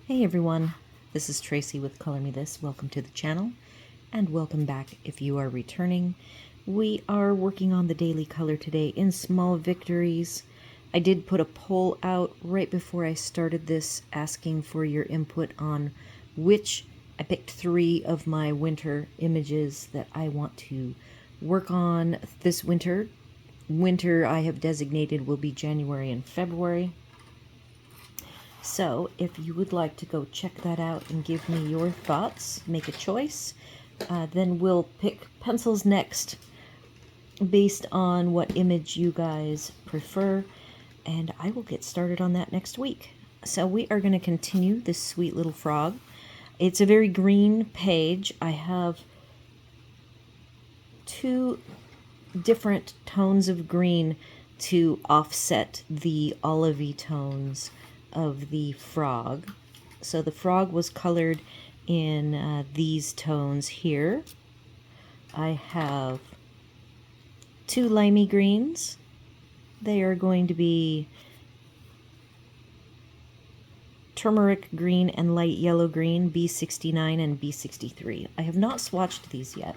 Hey everyone, this is Tracy with Color Me This. Welcome to the channel, and welcome back if you are returning. We are working on the daily color today in Small Victories. I did put a poll out right before I started this asking for your input on I picked 3 of my winter images that I want to work on this winter. Winter I have designated will be January and February. So if you would like to go check that out and give me your thoughts, make a choice, then we'll pick pencils next based on what image you guys prefer, and I will get started on that next week. So we are going to continue this sweet little frog. It's a very green page. I have 2 different tones of green to offset the olivey tones of the frog. So the frog was colored in these tones here. I have 2 limey greens. They are going to be turmeric green and light yellow green, B69 and B63. I have not swatched these yet.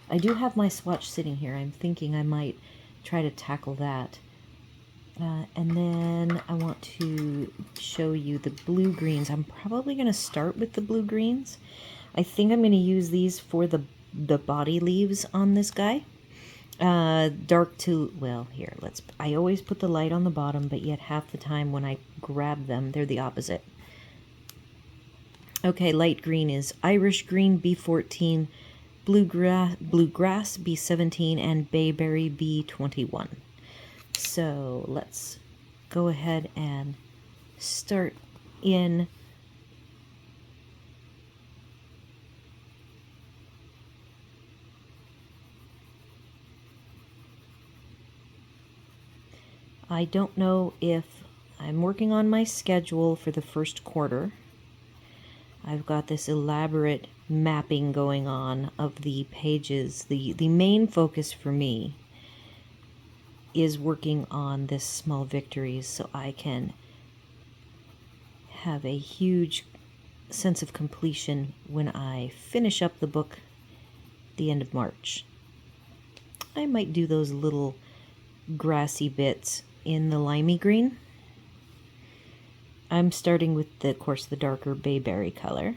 I do have my swatch sitting here. I'm thinking I might try to tackle that. And then I want to show you the blue greens. I'm probably going to start with the blue greens. I think I'm going to use these for the body leaves on this guy. Dark to, well, here, I always put the light on the bottom, but yet half the time when I grab them, they're the opposite. Okay, light green is Irish green, B14, bluegrass, B17, and bayberry, B21. So let's go ahead and start in I don't know if I'm working on my schedule for the first quarter. I've got this elaborate mapping going on of the pages. The main focus for me is working on this Small Victories so I can have a huge sense of completion when I finish up the book the end of March. I might do those little grassy bits in the limey green. I'm starting with, of course, the darker bayberry color.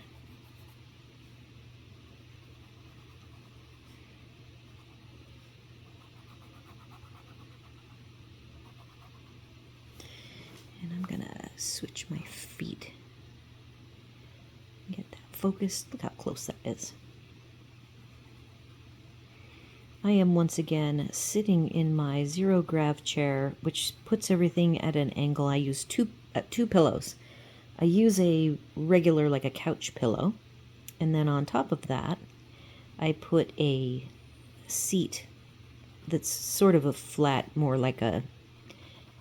And I'm gonna switch my feet. Get that focused. Look how close that is. I am once again sitting in my zero grav chair, which puts everything at an angle. I use two pillows. I use a regular, like a couch pillow, and then on top of that, I put a seat that's sort of a flat, more like a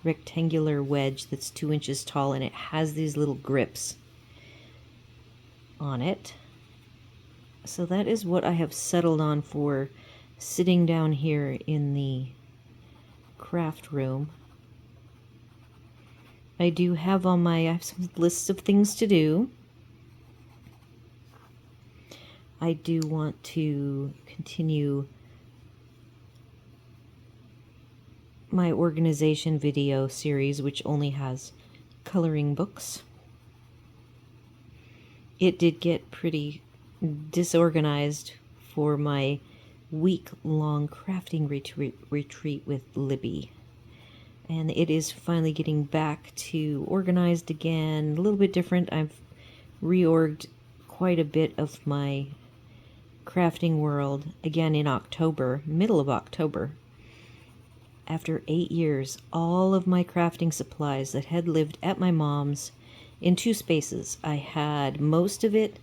rectangular wedge that's 2 inches tall, and it has these little grips on it. So that is what I have settled on for sitting down here in the craft room. I do have I have some lists of things to do. I do want to continue my organization video series, which only has coloring books. It did get pretty disorganized for my week-long crafting retreat with Libby. And it is finally getting back to organized again, a little bit different. I've reorged quite a bit of my crafting world again in October, middle of October. After 8 years, all of my crafting supplies that had lived at my mom's in 2 spaces. I had most of it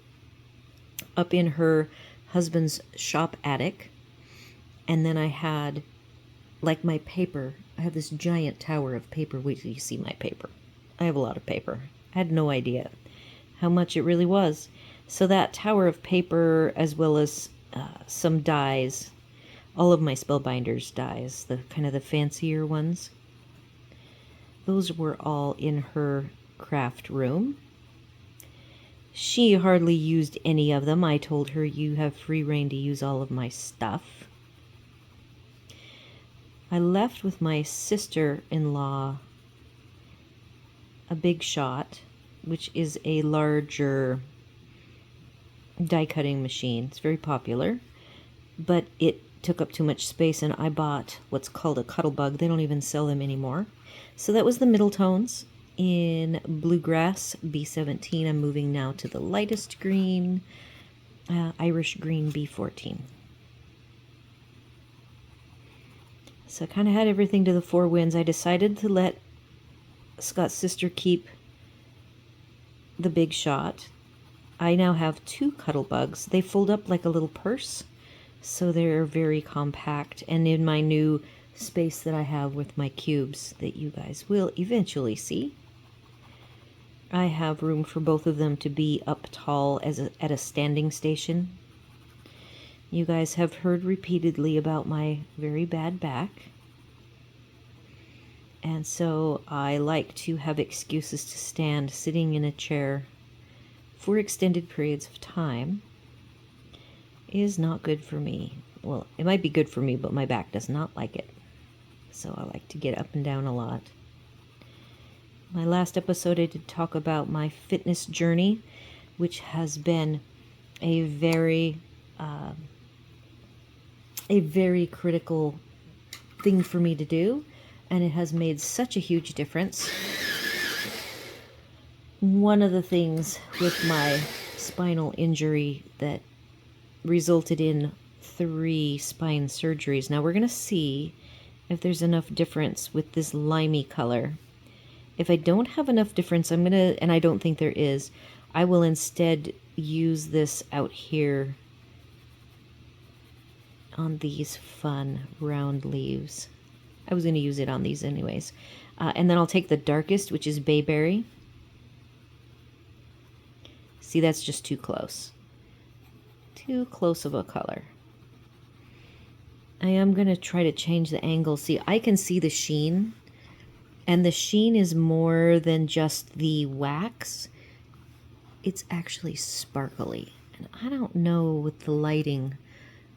up in her husband's shop attic, and then I had, like, my paper. I have this giant tower of paper. Wait till you see my paper. I have a lot of paper. I had no idea how much it really was. So that tower of paper, as well as some dies, all of my Spellbinders dies, the kind of the fancier ones, those were all in her craft room. She hardly used any of them. I told her, you have free rein to use all of my stuff. I left with my sister-in-law a Big Shot, which is a larger die cutting machine. It's very popular, but it took up too much space, and I bought what's called a Cuttlebug. They don't even sell them anymore. So that was the middle tones. In Bluegrass B17, I'm moving now to the lightest green, Irish Green B14. So I kind of had everything to the four winds. I decided to let Scott's sister keep the Big Shot. I now have two Cuttlebugs. They fold up like a little purse, so they're very compact. And in my new space that I have with my cubes that you guys will eventually see, I have room for both of them to be up tall at a standing station. You guys have heard repeatedly about my very bad back, and so I like to have excuses to stand sitting in a chair for extended periods of time. Is not good for me. Well, it might be good for me, but my back does not like it. So I like to get up and down a lot. My last episode, I did talk about my fitness journey, which has been a very critical thing for me to do, and it has made such a huge difference. One of the things with my spinal injury that resulted in 3 spine surgeries. Now we're going to see if there's enough difference with this limey color. If I don't have enough difference, I'm going to, and I don't think there is, I will instead use this out here on these fun round leaves. I was going to use it on these anyways. And then I'll take the darkest, which is bayberry. See, that's just too close. Too close of a color. I am going to try to change the angle. See, I can see the sheen. And the sheen is more than just the wax. It's actually sparkly. And I don't know with the lighting.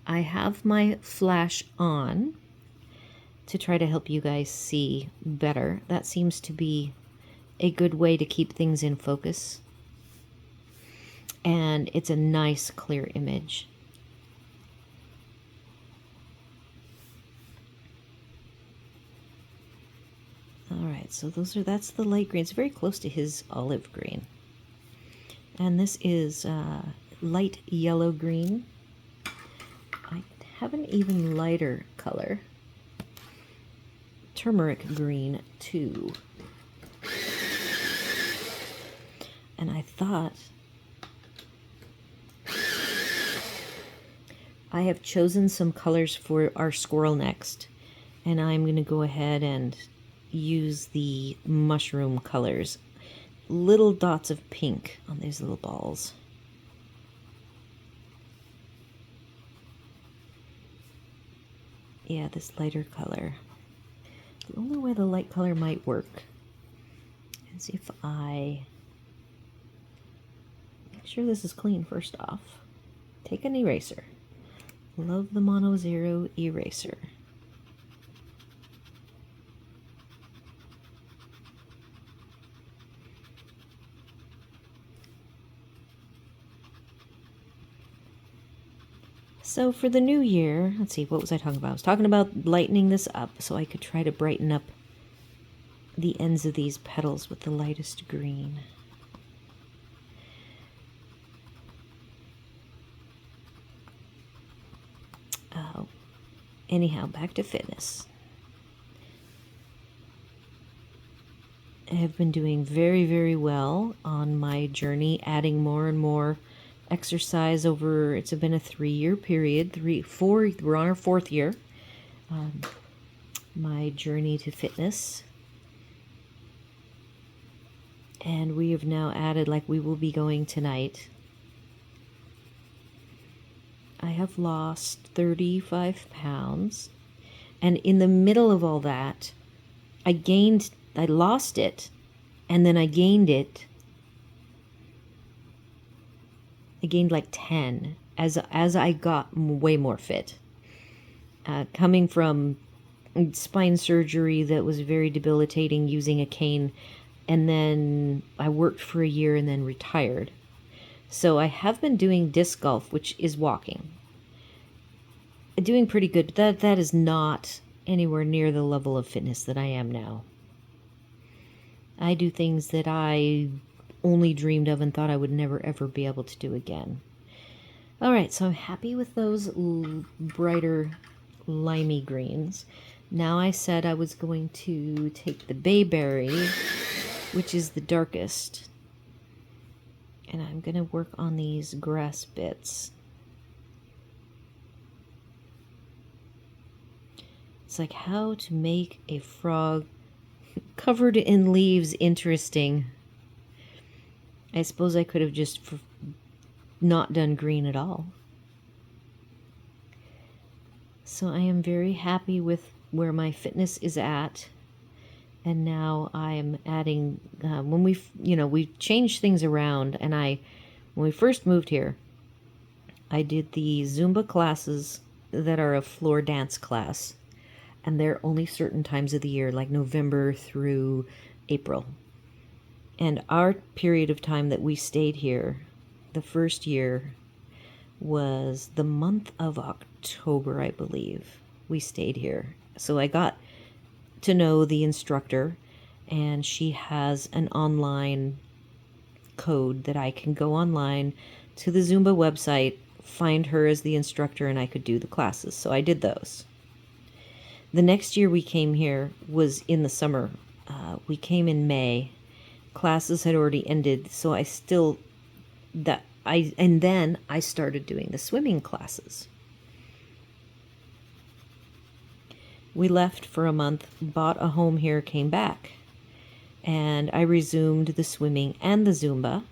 I have my flash on to try to help you guys see better. That seems to be a good way to keep things in focus. And it's a nice clear image. Alright, so that's the light green. It's very close to his olive green. And this is light yellow green. I have an even lighter color. Turmeric green too. And I thought I have chosen some colors for our squirrel next. And I'm going to go ahead and use the mushroom colors. Little dots of pink on these little balls. Yeah, this lighter color. The only way the light color might work is if I make sure this is clean first off. Take an eraser. Love the Mono Zero eraser. So for the new year, let's see, what was I talking about? I was talking about lightening this up so I could try to brighten up the ends of these petals with the lightest green. Anyhow, back to fitness. I have been doing very, very well on my journey, adding more and more exercise over, it's been a 3-year period, we're on our 4th year. My journey to fitness. And we have now added, like we will be going tonight, I have lost 35 pounds. And in the middle of all that, I lost it, and then I gained it. I gained like 10 as I got way more fit. Coming from spine surgery that was very debilitating using a cane, and then I worked for a year and then retired. So I have been doing disc golf, which is walking. Doing pretty good, but that is not anywhere near the level of fitness that I am now. I do things that I only dreamed of and thought I would never ever be able to do again. Alright, so I'm happy with those brighter limey greens. Now I said I was going to take the bayberry, which is the darkest, and I'm going to work on these grass bits. It's like how to make a frog covered in leaves interesting. I suppose I could have just not done green at all. So I am very happy with where my fitness is at. And now I'm adding, when we changed things around, and when we first moved here, I did the Zumba classes that are a floor dance class, and they're only certain times of the year, like November through April. And our period of time that we stayed here, the first year, was the month of October, I believe. We stayed here. So I got to know the instructor, and she has an online code that I can go online to the Zumba website, find her as the instructor, and I could do the classes. So I did those. The next year we came here was in the summer. We came in May. Classes had already ended, so and then I started doing the swimming classes. We left for a month, bought a home here, came back, and I resumed the swimming and the Zumba.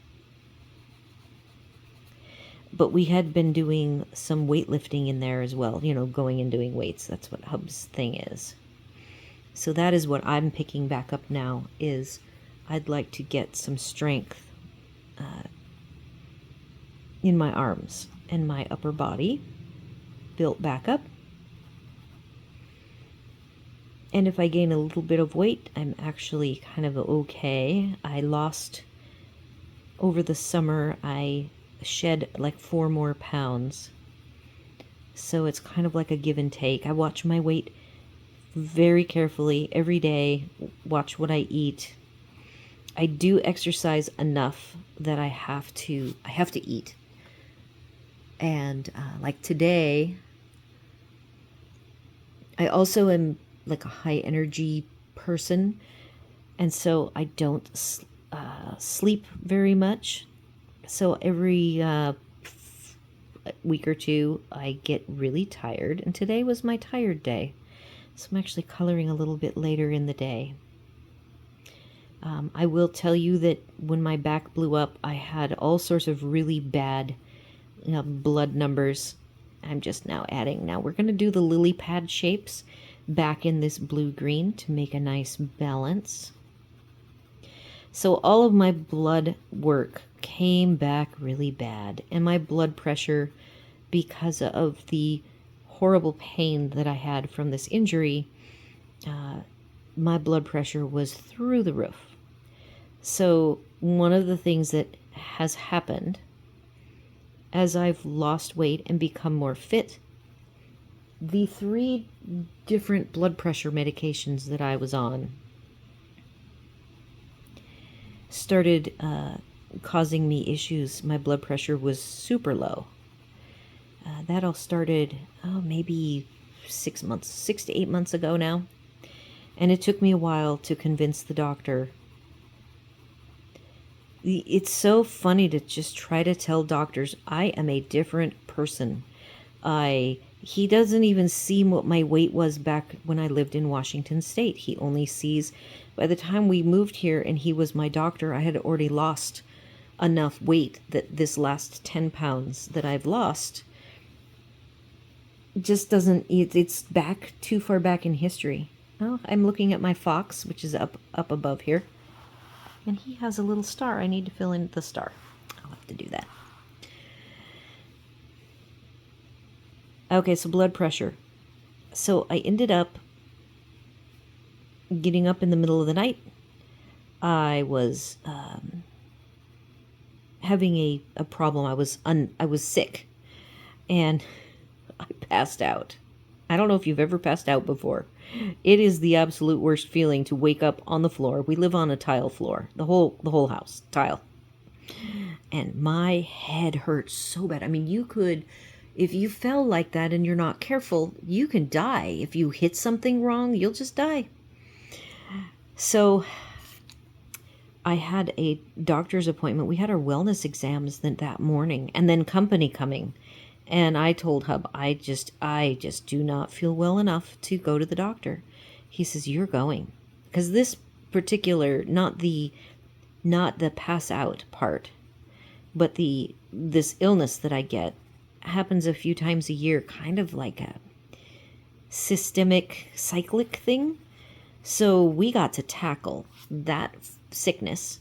But we had been doing some weightlifting in there as well, going and doing weights. That's what Hub's thing is. So that is what I'm picking back up now, is I'd like to get some strength in my arms and my upper body built back up. And if I gain a little bit of weight, I'm actually kind of okay. I lost, over the summer, I shed like 4 more pounds. So it's kind of like a give and take. I watch my weight very carefully every day, watch what I eat. I do exercise enough that I have to eat. And like today, I also am like a high energy person, and so I don't sleep very much. So every week or two I get really tired, and today was my tired day. So I'm actually coloring a little bit later in the day. I will tell you that when my back blew up, I had all sorts of really bad blood numbers. I'm just now adding. Now we're going to do the lily pad shapes back in this blue-green to make a nice balance. So all of my blood work came back really bad, and my blood pressure, because of the horrible pain that I had from this injury, my blood pressure was through the roof. So one of the things that has happened as I've lost weight and become more fit, the 3 different blood pressure medications that I was on started causing me issues. My blood pressure was super low. That all started, maybe 6 to 8 months ago now. And it took me a while to convince the doctor. It's so funny to just try to tell doctors I am a different person. He doesn't even see what my weight was back when I lived in Washington State. He only sees, by the time we moved here and he was my doctor, I had already lost enough weight that this last 10 pounds that I've lost just doesn't, it's back too far back in history. Oh, I'm looking at my fox, which is up above here. And he has a little star. I need to fill in the star. I'll have to do that. Okay, so blood pressure. So I ended up getting up in the middle of the night. I was having a problem. I was sick, and I passed out. I don't know if you've ever passed out before. It is the absolute worst feeling to wake up on the floor. We live on a tile floor. The whole house, tile. And my head hurts so bad. I mean, you could, if you fell like that and you're not careful, you can die. If you hit something wrong, you'll just die. So I had a doctor's appointment. We had our wellness exams that morning, and then company coming. And I told Hub, I just do not feel well enough to go to the doctor. He says, "You're going." Because this particular, not the pass out part, but this illness that I get happens a few times a year, kind of like a systemic cyclic thing. So we got to tackle that sickness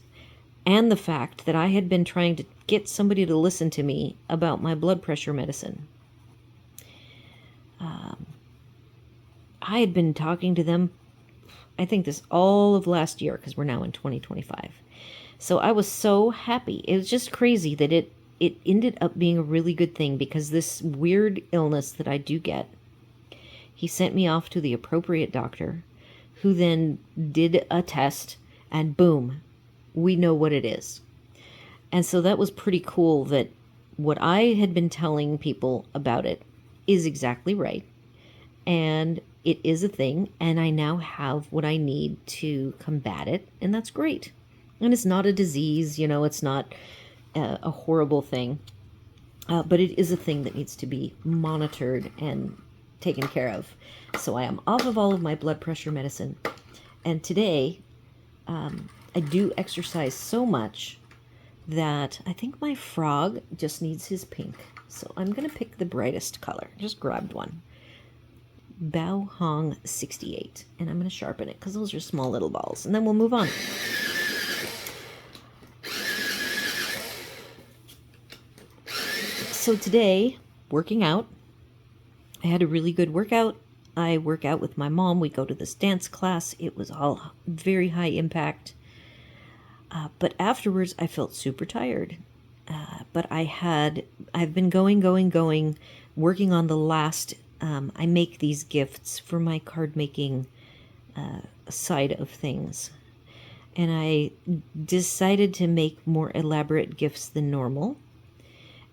and the fact that I had been trying to get somebody to listen to me about my blood pressure medicine. I had been talking to them, I think this all of last year, because we're now in 2025. So I was so happy. It was just crazy that it ended up being a really good thing, because this weird illness that I do get, he sent me off to the appropriate doctor, who then did a test, and boom, we know what it is. And so that was pretty cool, that what I had been telling people about it is exactly right. And it is a thing, and I now have what I need to combat it, and that's great. And it's not a disease, it's not a horrible thing, but it is a thing that needs to be monitored and taken care of. So I am off of all of my blood pressure medicine, and today I do exercise so much that I think my frog just needs his pink. So I'm going to pick the brightest color. Just grabbed one. Bao Hong 68. And I'm going to sharpen it because those are small little balls. And then we'll move on. So today, working out. I had a really good workout. I work out with my mom. We go to this dance class. It was all very high impact. But afterwards, I felt super tired. But I've been going, working on the last. I make these gifts for my card making side of things. And I decided to make more elaborate gifts than normal.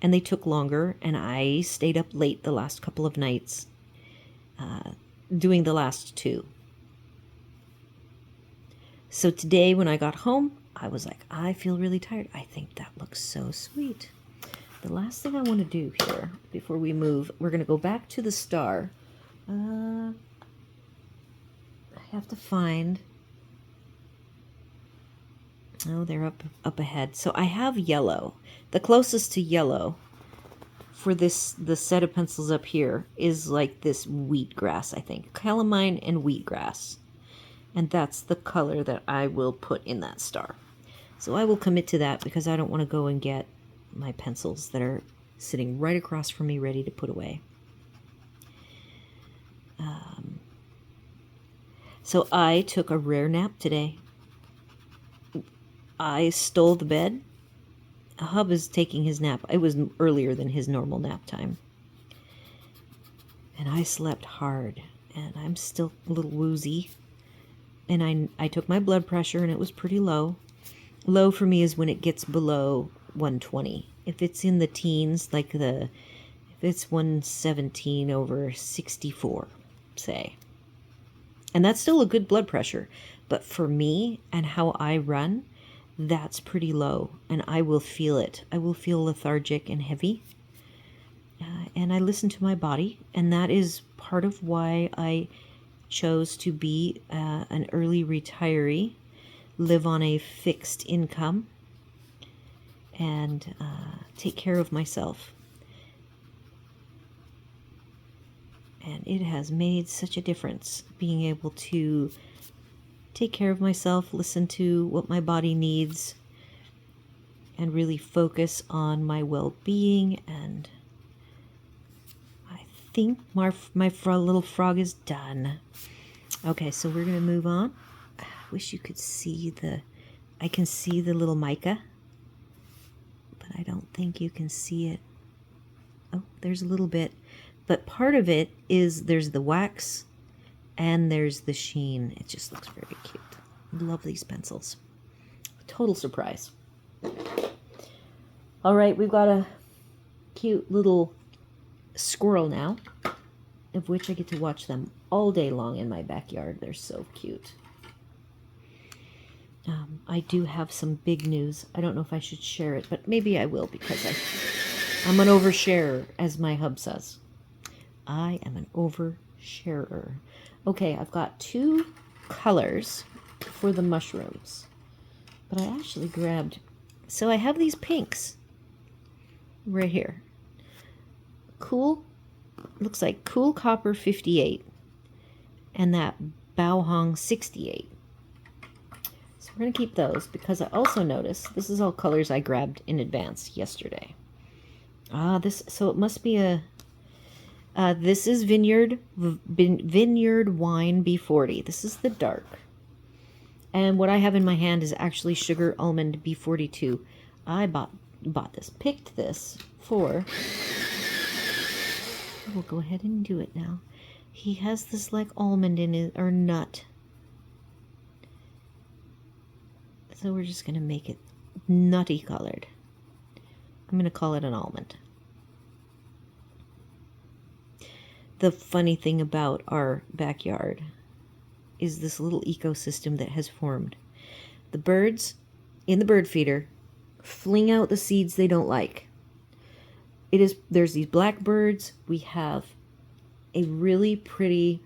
And they took longer, and I stayed up late the last couple of nights doing the last two. So today when I got home, I was like, I feel really tired. I think that looks so sweet. The last thing I want to do here before we move, we're going to go back to the star. I have to find... Oh, they're up ahead. So I have yellow. The closest to yellow for the set of pencils up here is like this wheatgrass, I think. Calamine and wheatgrass. And that's the color that I will put in that star. So I will commit to that, because I don't want to go and get my pencils that are sitting right across from me ready to put away. So I took a rare nap today. I stole the bed. Hub is taking his nap. It was earlier than his normal nap time. And I slept hard, and I'm still a little woozy. And I took my blood pressure, and it was pretty low. Low for me is when it gets below 120. If it's in the teens, if it's 117 over 64, say. And that's still a good blood pressure. But for me and how I run, that's pretty low. And I will feel it. I will feel lethargic and heavy. And I listen to my body. And that is part of why I chose to be an early retiree, live on a fixed income, and take care of myself. And it has made such a difference, being able to take care of myself, listen to what my body needs, and really focus on my well-being. And I think my little frog is done. Okay, so we're going to move on. I wish you could see I can see the little mica, but I don't think you can see it. Oh, there's a little bit. But part of it is there's the wax and there's the sheen. It just looks very cute. Love these pencils. Total surprise. All right, we've got a cute little squirrel now, of which I get to watch them all day long in my backyard. They're so cute. I do have some big news. I don't know if I should share it, but maybe I will because I'm an oversharer, as my hub says. I am an oversharer. Okay, I've got 2 colors for the mushrooms, but I actually grabbed... So I have these pinks right here. Cool, looks like Cool Copper 58 and that Bao Hong 68. So we're going to keep those because I also noticed this is all colors I grabbed in advance yesterday. So it must be a... this is Vineyard Wine B40. This is the dark. And what I have in my hand is actually Sugar Almond B42. I bought this, picked this for... We'll go ahead and do it now. He has this like almond in it, or nut. So we're just going to make it nutty colored. I'm going to call it an almond. The funny thing about our backyard is this little ecosystem that has formed. The birds in the bird feeder fling out the seeds they don't like. There's these blackbirds. We have a really pretty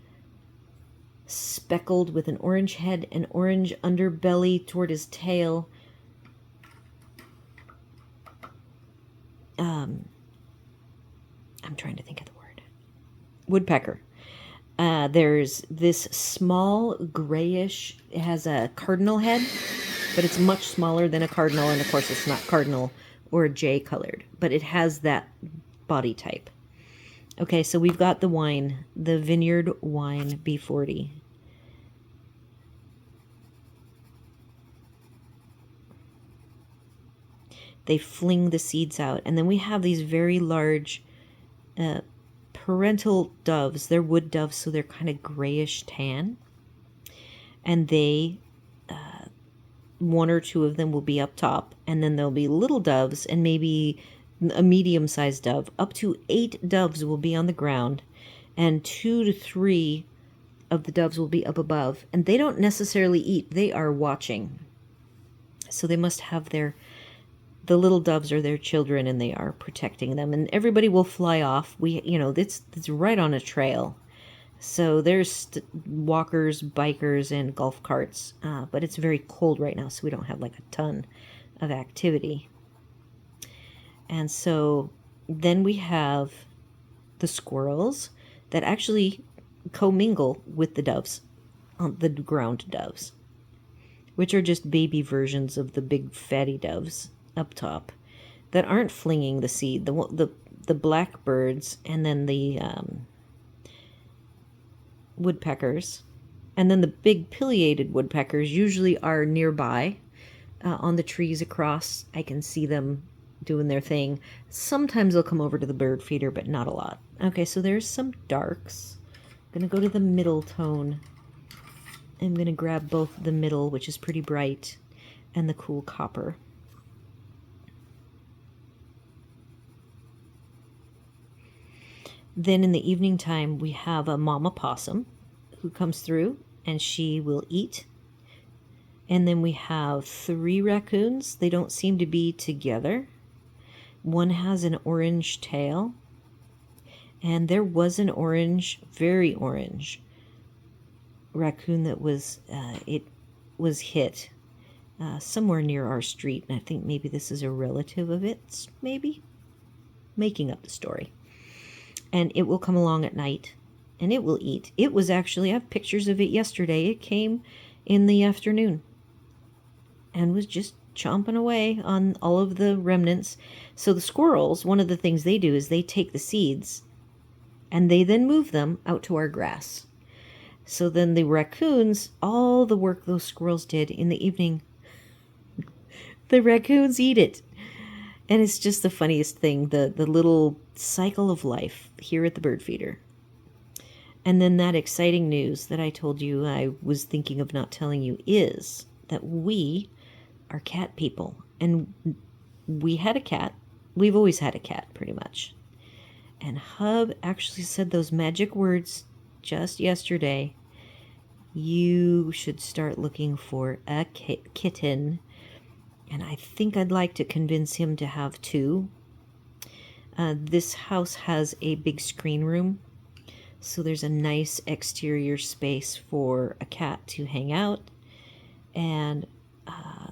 speckled with an orange head and orange underbelly toward his tail. I'm trying to think of the word. Woodpecker. There's this small grayish, it has a cardinal head, but it's much smaller than a cardinal, and of course it's not cardinal or jay colored, but it has that body type. Okay, so we've got the wine, the Vineyard Wine B40. They fling the seeds out, and then we have these very large parental doves. They're wood doves, so they're kind of grayish tan. And they, 1 or 2 of them will be up top, and then there'll be little doves and maybe a medium-sized dove. Up to 8 doves will be on the ground, and 2 to 3 of the doves will be up above. And they don't necessarily eat, they are watching. So they must have the little doves are their children, and they are protecting them. And everybody will fly off. It's right on a trail. So there's walkers, bikers, and golf carts. But it's very cold right now, so we don't have like a ton of activity. And so then we have the squirrels that actually commingle with the doves, the ground doves, which are just baby versions of the big fatty doves up top that aren't flinging the seed. The blackbirds, and then the woodpeckers, and then the big pileated woodpeckers usually are nearby on the trees across. I can see them doing their thing. Sometimes they'll come over to the bird feeder, but not a lot. Okay, so there's some darks. I'm gonna go to the middle tone. I'm gonna grab both the middle, which is pretty bright, and the cool copper. Then in the evening time, we have a mama possum who comes through, and she will eat. And then we have 3 raccoons. They don't seem to be together. One has an orange tail, and there was an orange, very orange raccoon that was hit somewhere near our street. And I think maybe this is a relative of it, maybe making up the story. And it will come along at night, and it will eat. It was actually, I have pictures of it yesterday. It came in the afternoon and was just chomping away on all of the remnants. So the squirrels, one of the things they do is they take the seeds and they then move them out to our grass. So then the raccoons, all the work those squirrels did in the evening, the raccoons eat it. And it's just the funniest thing, the little cycle of life here at the bird feeder. And then that exciting news that I told you I was thinking of not telling you is that we are cat people. And we had a cat. We've always had a cat, pretty much. And Hub actually said those magic words just yesterday. You should start looking for a kitten. And I think I'd like to convince him to have two. This house has a big screen room, so there's a nice exterior space for a cat to hang out. And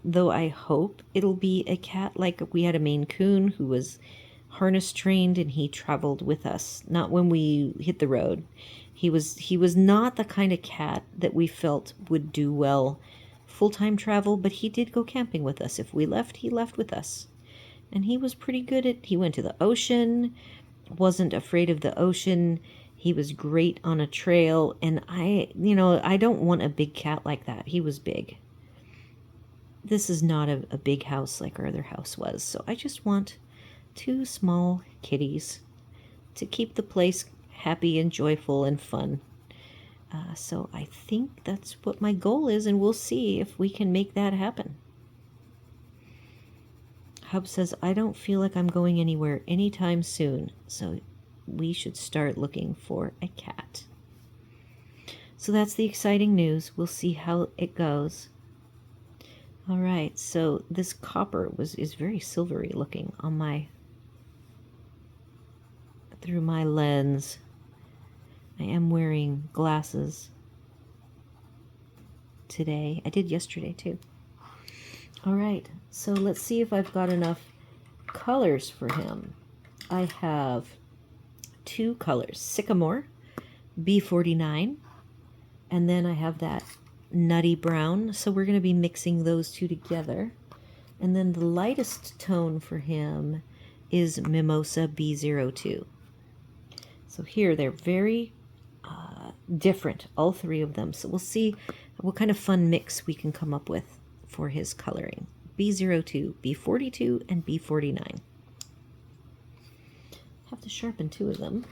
though I hope it'll be a cat, like we had a Maine Coon who was harness trained and he traveled with us, not when we hit the road. He was not the kind of cat that we felt would do well full-time travel, but he did go camping with us. If we left, he left with us. And he was pretty good at, he went to the ocean, wasn't afraid of the ocean. He was great on a trail. And I don't want a big cat like that. He was big. This is not a big house like our other house was. So I just want two small kitties to keep the place happy and joyful and fun. So I think that's what my goal is, and we'll see if we can make that happen. Hub says, I don't feel like I'm going anywhere anytime soon, so we should start looking for a cat. So that's the exciting news. We'll see how it goes. All right, so this copper is very silvery looking on through my lens. I am wearing glasses today. I did yesterday too. All right, so let's see if I've got enough colors for him. I have two colors, Sycamore, B49, and then I have that nutty brown. So we're going to be mixing those two together. And then the lightest tone for him is Mimosa B02. So here they're very different, all three of them. So we'll see what kind of fun mix we can come up with for his coloring. B02, B42, and B49. Have to sharpen two of them.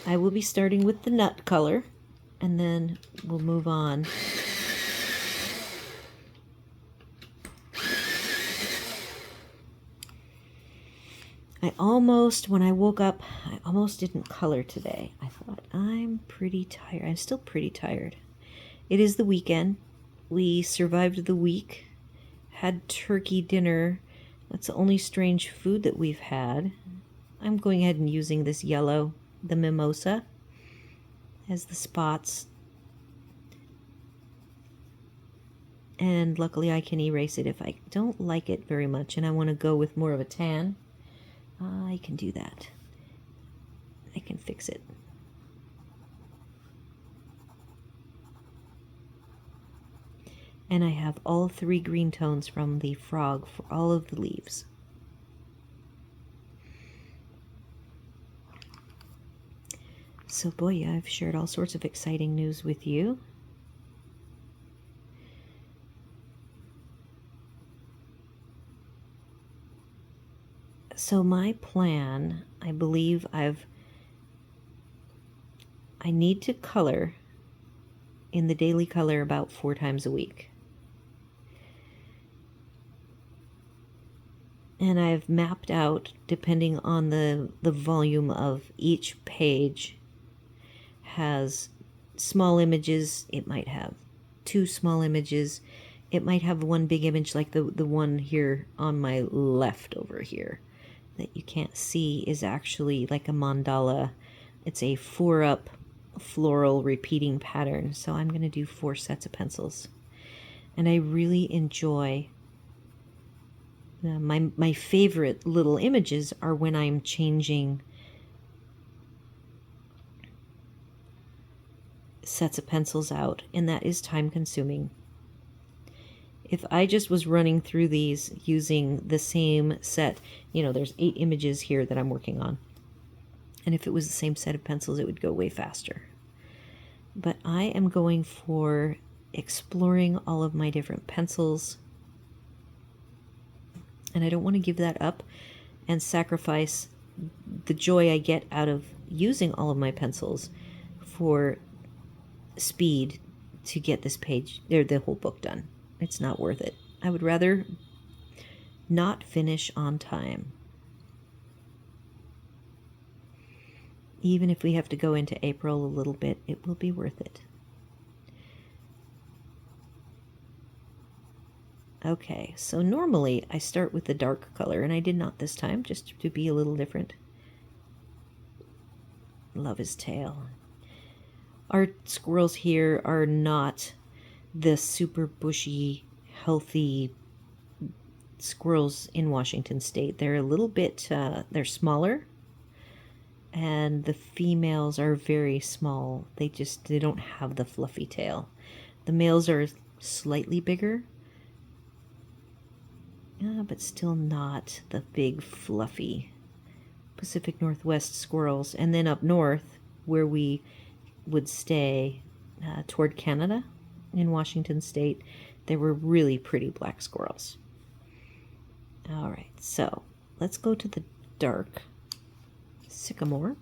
I will be starting with the nut color, and then we'll move on. When I woke up, I almost didn't color today. I thought, I'm pretty tired. I'm still pretty tired. It is the weekend. We survived the week, had turkey dinner. That's the only strange food that we've had. I'm going ahead and using this yellow, the Mimosa, as the spots. And luckily I can erase it if I don't like it very much and I want to go with more of a tan. I can do that. I can fix it. And I have all three green tones from the frog for all of the leaves. So boy, yeah, I've shared all sorts of exciting news with you. So my plan, I believe I need to color in the daily color about 4 times a week. And I've mapped out, depending on the volume of each page, has small images. It might have 2 small images. It might have one big image like the one here on my left over here that you can't see is actually like a mandala. It's a 4-up floral repeating pattern. So I'm going to do 4 sets of pencils. And I really enjoy my favorite little images are when I'm changing sets of pencils out, and that is time consuming. If I just was running through these using the same set, there's 8 images here that I'm working on. And if it was the same set of pencils, it would go way faster. But I am going for exploring all of my different pencils. And I don't want to give that up and sacrifice the joy I get out of using all of my pencils for speed to get this page, or the whole book done. It's not worth it. I would rather not finish on time. Even if we have to go into April a little bit, it will be worth it. Okay, so normally I start with the dark color, and I did not this time, just to be a little different. Love his tail. Our squirrels here are not the super bushy, healthy squirrels in Washington State. They're a little bit, they're smaller, and the females are very small. They don't have the fluffy tail. The males are slightly bigger, but still not the big fluffy Pacific Northwest squirrels. And then up north, where we would stay toward Canada in Washington State, there were really pretty black squirrels. All right, so let's go to the dark sycamore.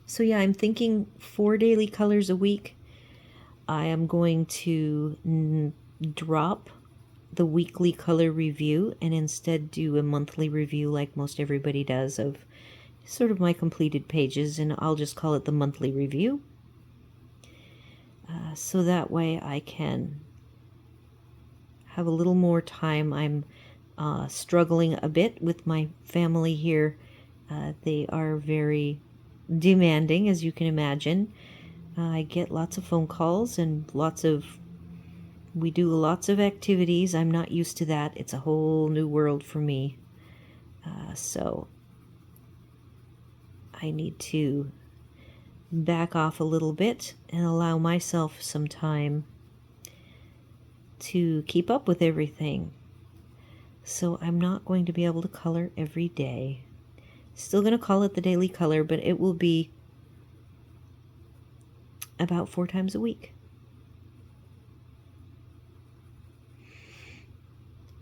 So yeah, I'm thinking 4 daily colors a week. I am going to drop the weekly color review and instead do a monthly review like most everybody does of sort of my completed pages, and I'll just call it the monthly review. So that way I can have a little more time. I'm struggling a bit with my family here. They are very demanding, as you can imagine. I get lots of phone calls and we do lots of activities. I'm not used to that. It's a whole new world for me. So I need to back off a little bit and allow myself some time to keep up with everything. So I'm not going to be able to color every day. Still going to call it the daily color, but it will be about 4 times a week.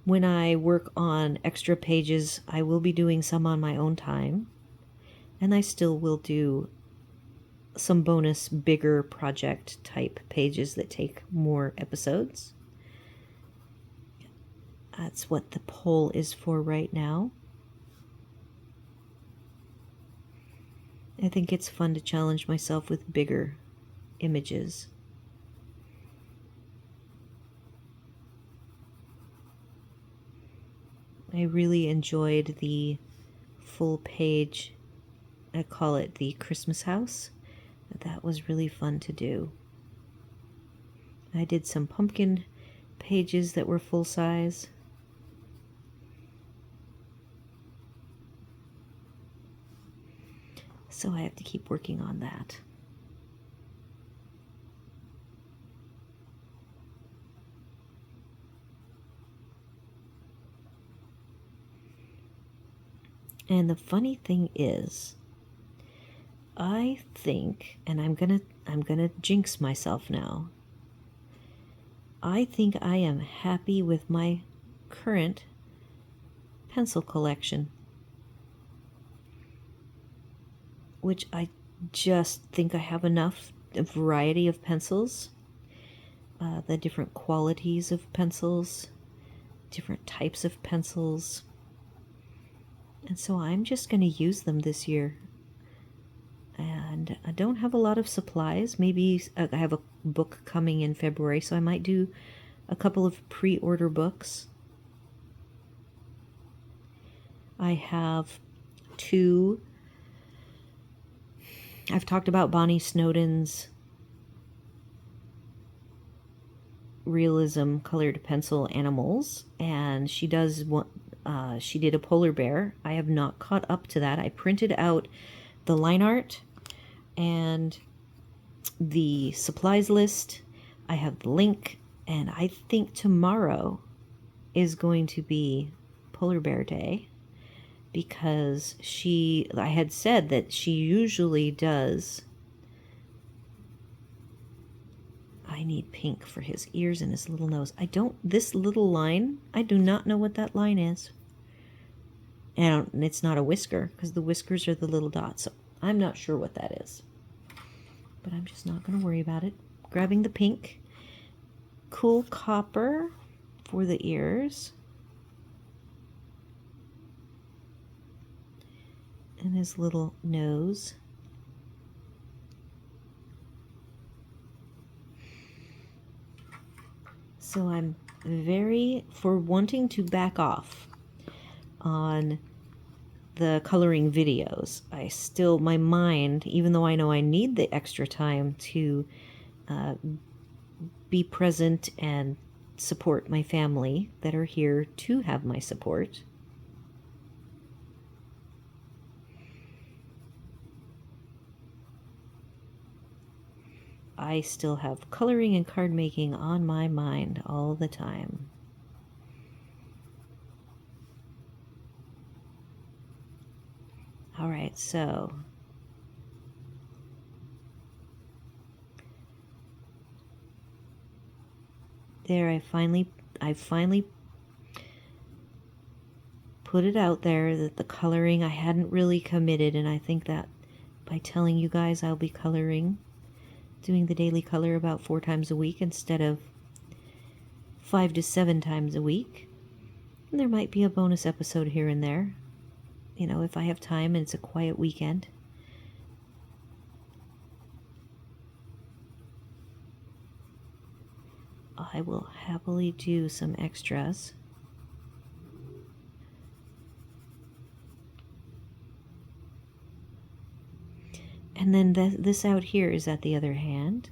When I work on extra pages, I will be doing some on my own time, and I still will do some bonus bigger project type pages that take more episodes. That's what the poll is for right now. I think it's fun to challenge myself with bigger images. I really enjoyed the full page, I call it the Christmas house. That was really fun to do. I did some pumpkin pages that were full size. So I have to keep working on that. And the funny thing is, I think, and I'm gonna jinx myself now, I think I am happy with my current pencil collection, which I just think I have enough variety of pencils, the different qualities of pencils, different types of pencils, and so I'm just going to use them this year. And I don't have a lot of supplies. Maybe I have a book coming in February, so I might do a couple of pre-order books. I have 2. I've talked about Bonnie Snowden's realism colored pencil animals, and she does one. She did a polar bear. I have not caught up to that. I printed out the line art and the supplies list. I have the link, and I think tomorrow is going to be Polar Bear Day, because I had said that she usually does. I need pink for his ears and his little nose. This little line, I do not know what that line is. And it's not a whisker, because the whiskers are the little dots. So I'm not sure what that is. But I'm just not going to worry about it. Grabbing the pink. Cool copper for the ears. And his little nose. So I'm for wanting to back off on the coloring videos. My mind, even though I know I need the extra time to be present and support my family that are here to have my support, I still have coloring and card making on my mind all the time. All right, so there, I finally put it out there that the coloring, I hadn't really committed, and I think that by telling you guys I'll be doing the daily color about 4 times a week instead of 5 to 7 times a week. And there might be a bonus episode here and there, if I have time and it's a quiet weekend. I will happily do some extras. And then this out here is at the other hand,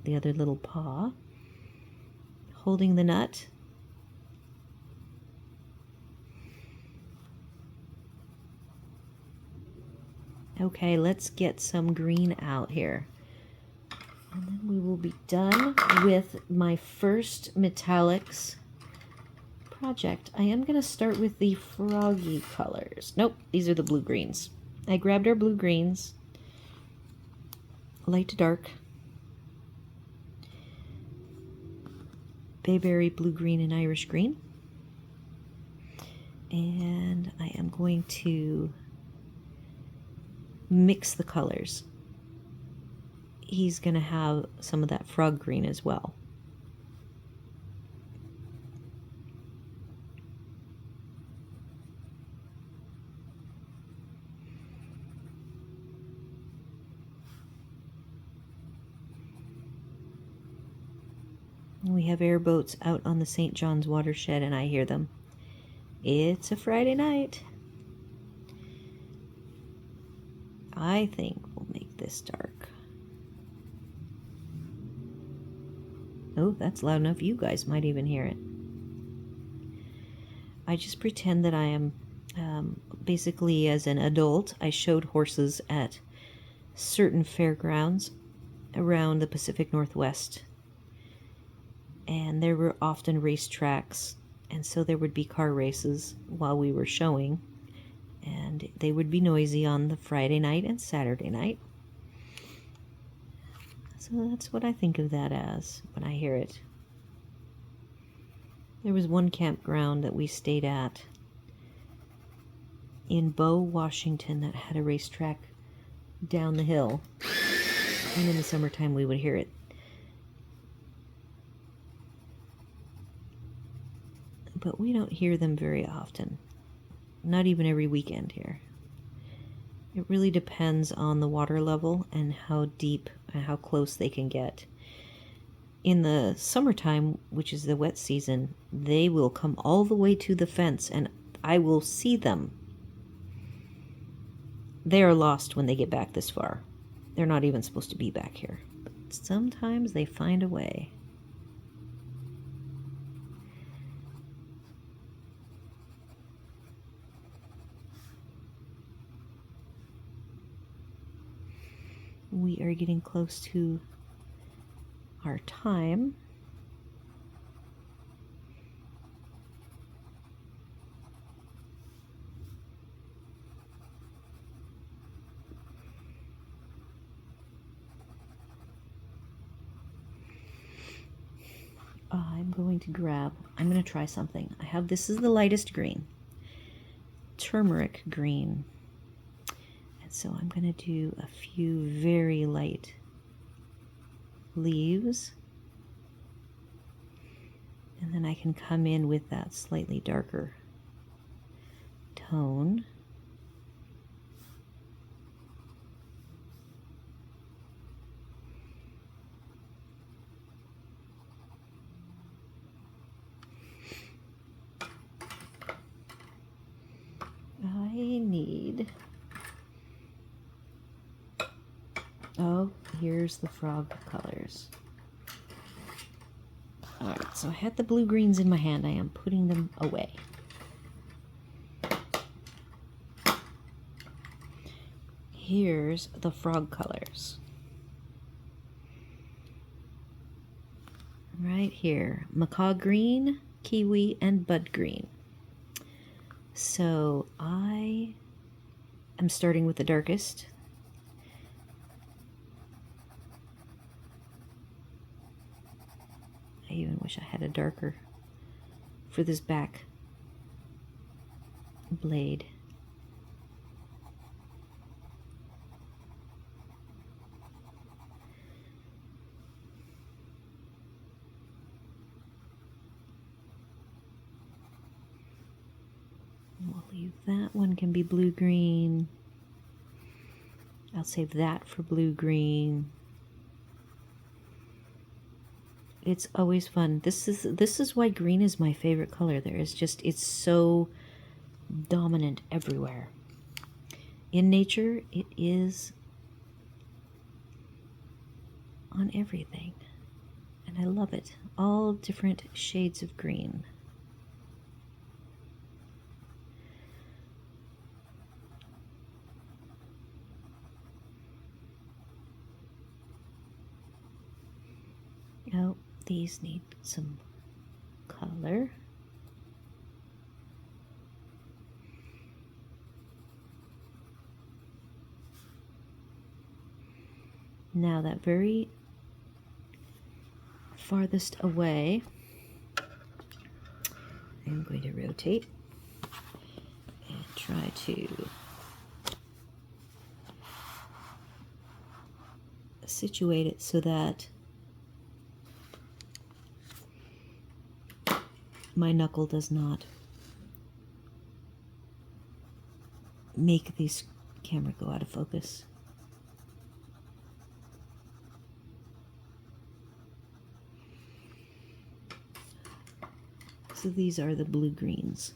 the other little paw, holding the nut. Okay, let's get some green out here. And then we will be done with my first metallics project. I am going to start with the froggy colors. Nope, these are the blue-greens. I grabbed our blue-greens, light to dark, bayberry, blue-green, and Irish green. And I am going to mix the colors. He's going to have some of that frog green as well. We have airboats out on the St. John's watershed, and I hear them. It's a Friday night. I think we'll make this dark. Oh, that's loud enough. You guys might even hear it. I just pretend that I am, basically as an adult, I showed horses at certain fairgrounds around the Pacific Northwest. And there were often racetracks, and so there would be car races while we were showing, and they would be noisy on the Friday night and Saturday night. So that's what I think of that as when I hear it. There was one campground that we stayed at in Bow, Washington that had a racetrack down the hill, and in the summertime we would hear it. But we don't hear them very often, not even every weekend here. It really depends on the water level and how deep and how close they can get. In the summertime, which is the wet season, they will come all the way to the fence and I will see them. They are lost when they get back this far. They're not even supposed to be back here. But sometimes they find a way. We are getting close to our time. going to try something. This is the lightest green, turmeric green. And so I'm going to do a few very light leaves. And then I can come in with that slightly darker tone. Oh, here's the frog colors. Alright, so I had the blue greens in my hand. I am putting them away. Here's the frog colors. Right here, macaw green, kiwi, and bud green. So I am starting with the darkest. I even wish I had a darker for this back blade. We'll leave that one, can be blue-green. I'll save that for blue-green. It's always fun. This is why green is my favorite color. It's so dominant everywhere. In nature, it is on everything. And I love it. All different shades of green. Oh, these need some color. Now that very farthest away, I'm going to rotate and try to situate it so that my knuckle does not make this camera go out of focus. So these are the blue greens.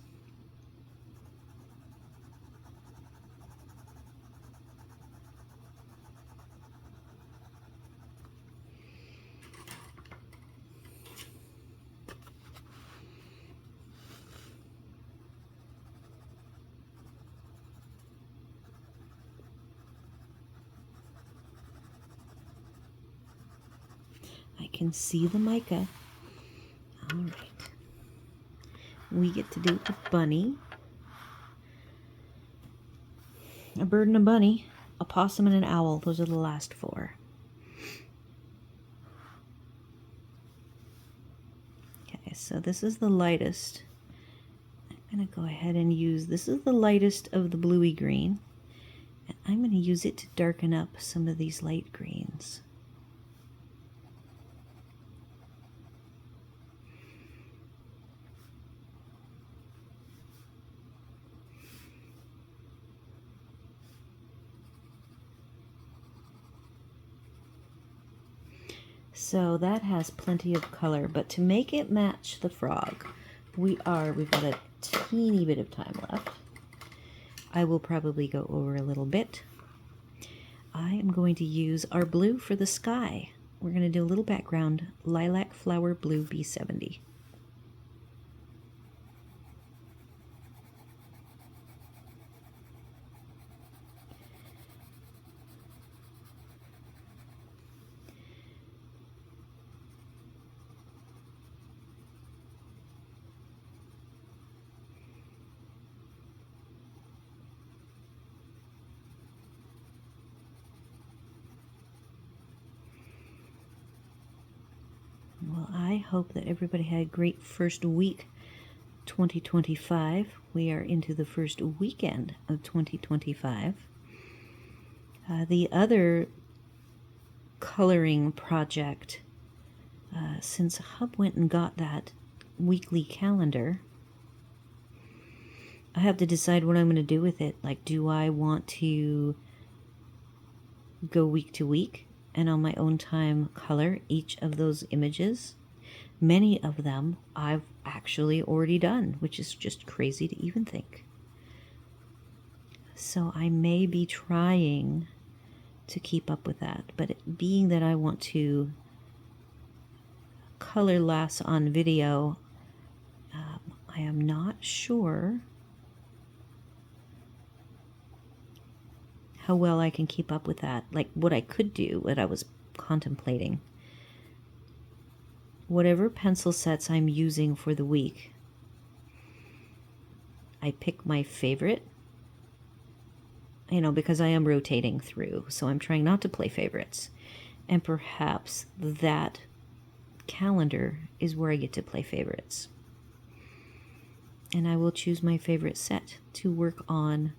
I can see the mica. All right. We get to do a bunny, a bird and a bunny, a possum and an owl. Those are the last four. Okay, so this is the lightest. I'm going to go ahead and use, this is the lightest of the bluey green, and I'm going to use it to darken up some of these light greens. So that has plenty of color, but to make it match the frog, we've got a teeny bit of time left. I will probably go over a little bit. I am going to use our blue for the sky. We're going to do a little background, lilac flower blue B70. Well, I hope that everybody had a great first week 2025. We are into the first weekend of 2025. The other coloring project, since Hub went and got that weekly calendar, I have to decide what I'm going to do with it. Like, do I want to go week to week and on my own time color each of those images? Many of them I've actually already done, which is just crazy to even think. So I may be trying to keep up with that, but being that I want to color less on video, I am not sure how well I can keep up with that. Like, what I could do, what I was contemplating, whatever pencil sets I'm using for the week, I pick my favorite, because I am rotating through, so I'm trying not to play favorites. And perhaps that calendar is where I get to play favorites. And I will choose my favorite set to work on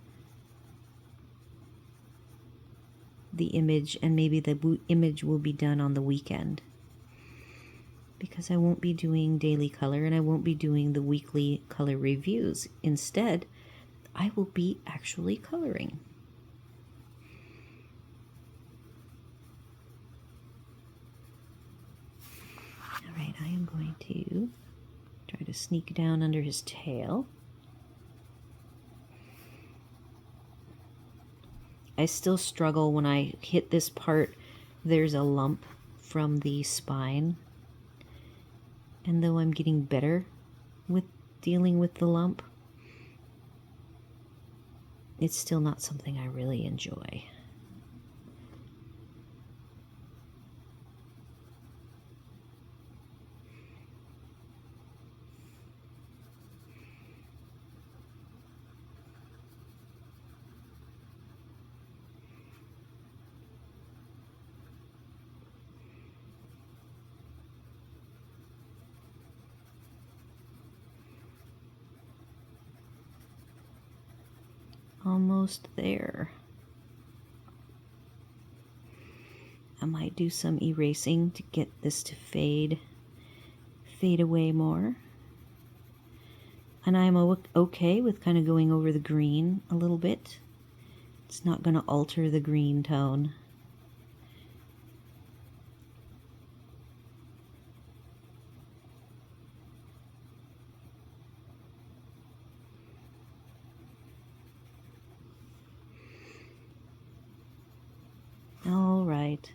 the image, and maybe the image will be done on the weekend, because I won't be doing daily color and I won't be doing the weekly color reviews. Instead, I will be actually coloring. All right, I am going to try to sneak down under his tail. I still struggle when I hit this part. There's a lump from the spine. And though I'm getting better with dealing with the lump, it's still not something I really enjoy. Almost there. I might do some erasing to get this to fade away more. And I'm okay with kind of going over the green a little bit. It's not going to alter the green tone. All right.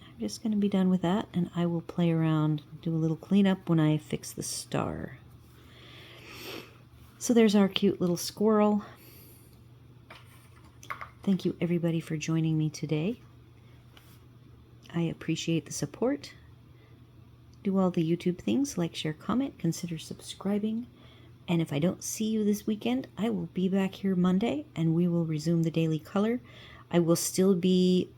I'm just going to be done with that, and I will play around, do a little cleanup when I fix the star. So there's our cute little squirrel. Thank you everybody for joining me today. I appreciate the support. Do all the YouTube things, like, share, comment, consider subscribing. And if I don't see you this weekend, I will be back here Monday and we will resume the daily color. I will still be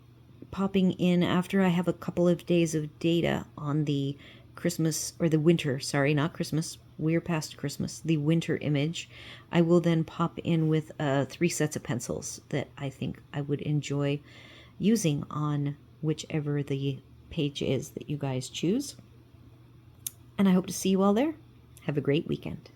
popping in after I have a couple of days of data on the Christmas, or the winter, sorry, not Christmas. We're past Christmas. The winter image. I will then pop in with 3 sets of pencils that I think I would enjoy using on whichever the page is that you guys choose. And I hope to see you all there. Have a great weekend.